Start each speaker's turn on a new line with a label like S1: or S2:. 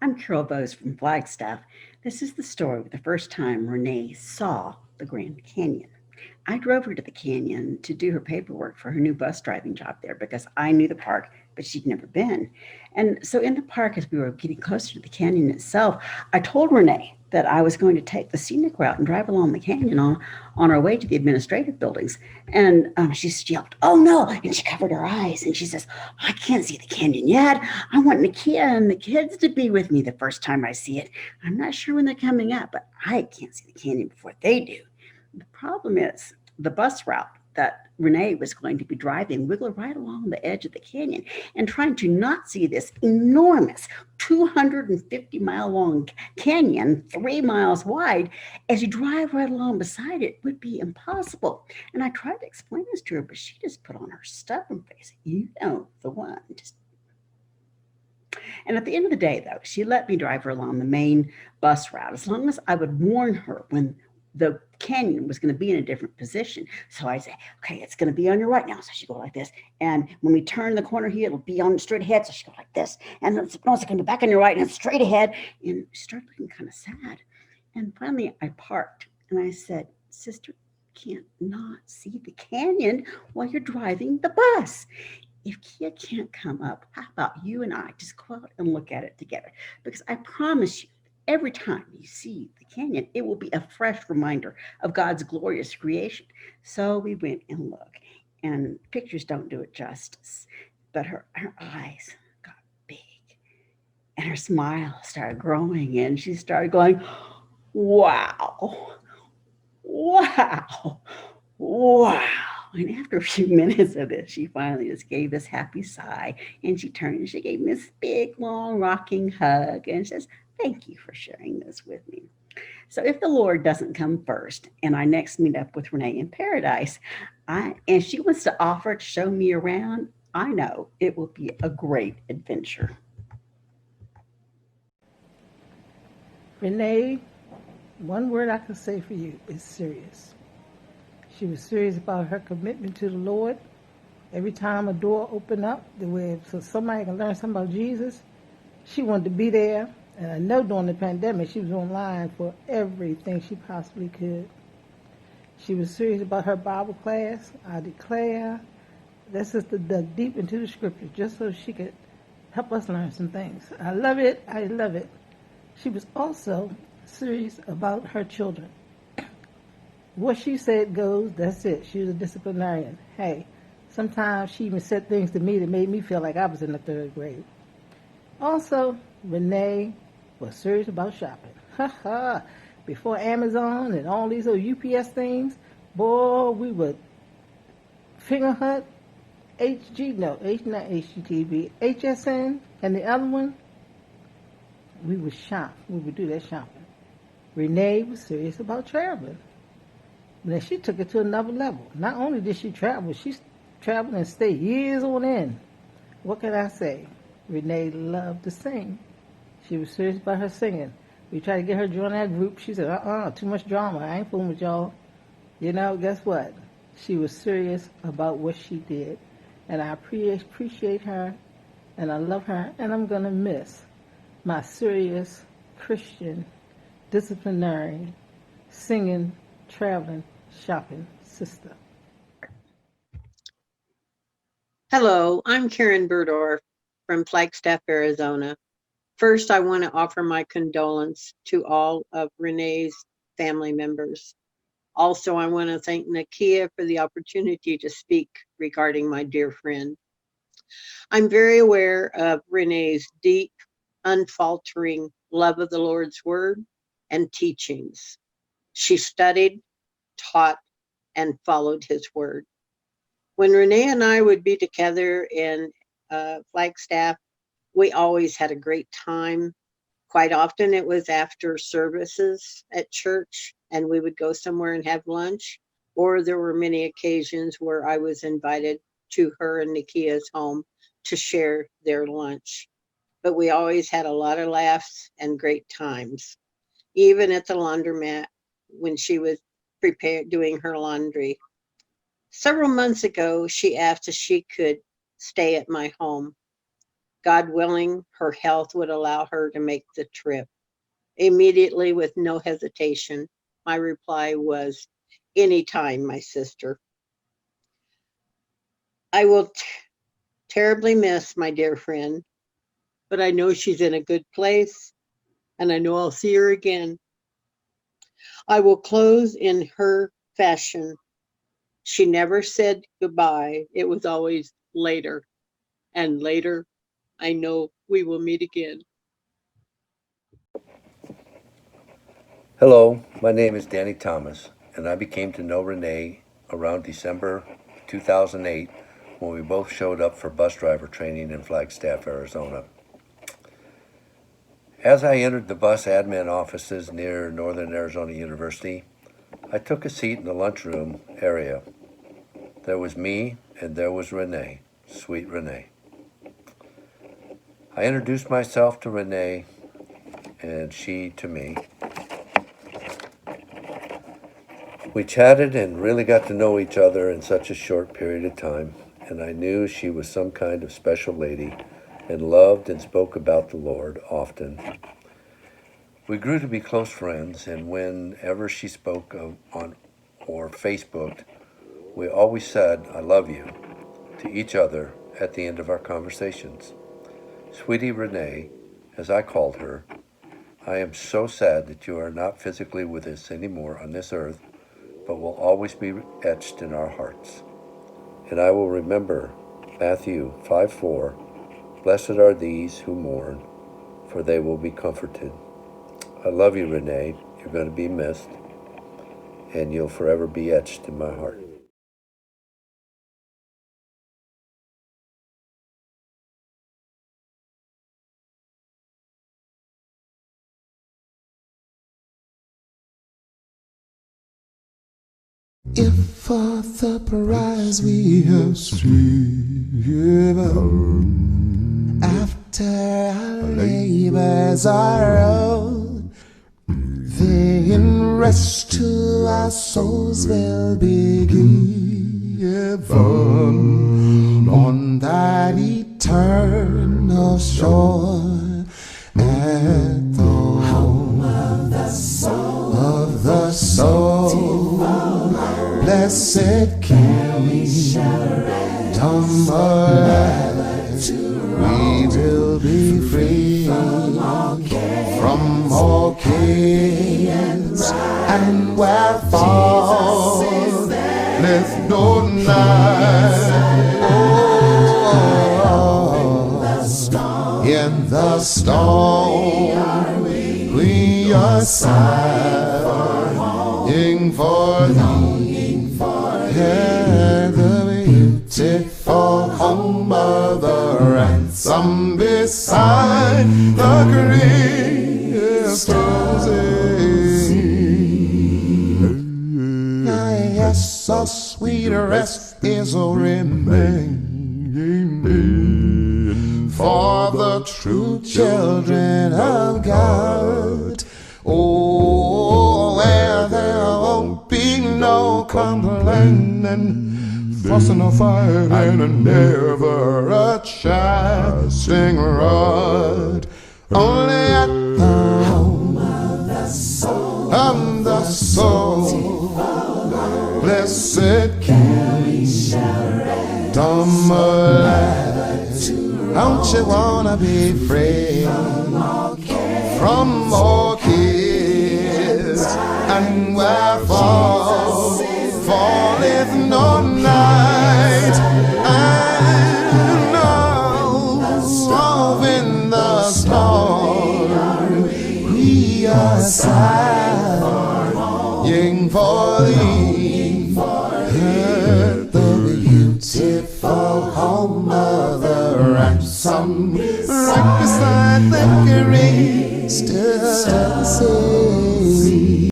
S1: I'm Carol Bowes from Flagstaff. This is the story of the first time Renee saw the Grand Canyon. I drove her to the canyon to do her paperwork for her new bus driving job there because I knew the park, but she'd never been. And so in the park, as we were getting closer to the canyon itself, I told Renee that I was going to take the scenic route and drive along the canyon on our way to the administrative buildings. And she yelped, "Oh no!" And she covered her eyes and she says, "I can't see the canyon yet. I want Nakeia and the kids to be with me the first time I see it. I'm not sure when they're coming up, but I can't see the canyon before they do." The problem is the bus route that Renee was going to be driving wiggled right along the edge of the canyon, and trying to not see this enormous 250-mile long canyon, 3 miles wide, as you drive right along beside it would be impossible. And I tried to explain this to her, but she just put on her stubborn face. You know the one. And at the end of the day, though, she let me drive her along the main bus route as long as I would warn her when the canyon was going to be in a different position. So I say, "Okay, it's going to be on your right now." So she go like this. And when we turn the corner here, it'll be on straight ahead. So she go like this. And then, no, it's going to be back on your right and it's straight ahead. And she started looking kind of sad. And finally I parked and I said, "Sister, you can't not see the canyon while you're driving the bus. If Kia can't come up, how about you and I just go out and look at it together? Because I promise you, every time you see the canyon, it will be a fresh reminder of God's glorious creation." So we went and looked, and pictures don't do it justice, but her eyes got big, and her smile started growing, and she started going, "Wow, wow, wow." And after a few minutes of this, she finally just gave this happy sigh, and she turned and she gave me this big, long, rocking hug and says, "Thank you for sharing this with me." So if the Lord doesn't come first and I next meet up with Renee in paradise, and she wants to offer to show me around, I know it will be a great adventure.
S2: Renee, one word I can say for you is serious. She was serious about her commitment to the Lord. Every time a door opened up, the way so somebody can learn something about Jesus, she wanted to be there. And I know during the pandemic, she was online for everything she possibly could. She was serious about her Bible class. I declare, that sister dug deep into the scripture just so she could help us learn some things. I love it. I love it. She was also serious about her children. What she said goes, that's it. She was a disciplinarian. Hey, sometimes she even said things to me that made me feel like I was in the third grade. Also, Renee was serious about shopping. Ha ha. Before Amazon and all these little UPS things, boy, we would finger hunt, not HGTV, HSN, and the other one, we would shop. We would do that shopping. Renee was serious about traveling. Then she took it to another level. Not only did she travel, she traveled and stayed years on end. What can I say? Renee loved to sing. She was serious about her singing. We tried to get her to join that group. She said, too much drama. I ain't fooling with y'all. You know, guess what? She was serious about what she did. And I appreciate her, and I love her, and I'm going to miss my serious Christian, disciplinary, singing, traveling, shopping sister.
S3: Hello, I'm Karen Burdorf from Flagstaff, Arizona. First, I want to offer my condolence to all of Renee's family members. Also, I want to thank Nakeia for the opportunity to speak regarding my dear friend. I'm very aware of Renee's deep, unfaltering love of the Lord's Word and teachings. She studied, taught, and followed His Word. When Renee and I would be together in Flagstaff, we always had a great time. Quite often it was after services at church, and we would go somewhere and have lunch, or there were many occasions where I was invited to her and Nakeia's home to share their lunch. But we always had a lot of laughs and great times, even at the laundromat when she was doing her laundry. Several months ago, she asked if she could stay at my home. God willing, her health would allow her to make the trip. Immediately, with no hesitation, my reply was, "Anytime, my sister." I will terribly miss my dear friend, but I know she's in a good place, and I know I'll see her again. I will close in her fashion. She never said goodbye. It was always later, and later, I know we will meet again.
S4: Hello, my name is Danny Thomas, and I became to know Rene around December 2008 when we both showed up for bus driver training in Flagstaff, Arizona. As I entered the bus admin offices near Northern Arizona University, I took a seat in the lunchroom area. There was me and there was Rene, sweet Rene. I introduced myself to Rene and she to me. We chatted and really got to know each other in such a short period of time, and I knew she was some kind of special lady and loved and spoke about the Lord often. We grew to be close friends, and whenever she spoke on or Facebooked, we always said, "I love you," to each other at the end of our conversations. Sweetie Rene, as I called her, I am so sad that you are not physically with us anymore on this earth, but will always be etched in our hearts. And I will remember Matthew 5:4, "Blessed are these who mourn, for they will be comforted." I love you, Rene. You're going to be missed, and you'll forever be etched in my heart.
S5: If for the prize we have striven, after our labors are out, then rest to our souls will be given on that eternal shore at the home of the soul. Blessed King, we will be free from all cares, and wherefore let no night in the storm we are sighing for thee. The beautiful home of the ransom beside the crystal sea. Yes, so sweet a rest is a remaining for the true children of God. Oh, where there won't be no complaining, fussing or fighting, and never a chasing rod. Only at the home of the soul, blessed King, dumb alive. Don't you wanna be free from all kids, and wherefore falleth no night, and no in the storm we are sighing for thee, the beautiful home of the ransom, right beside the grave, still the sea.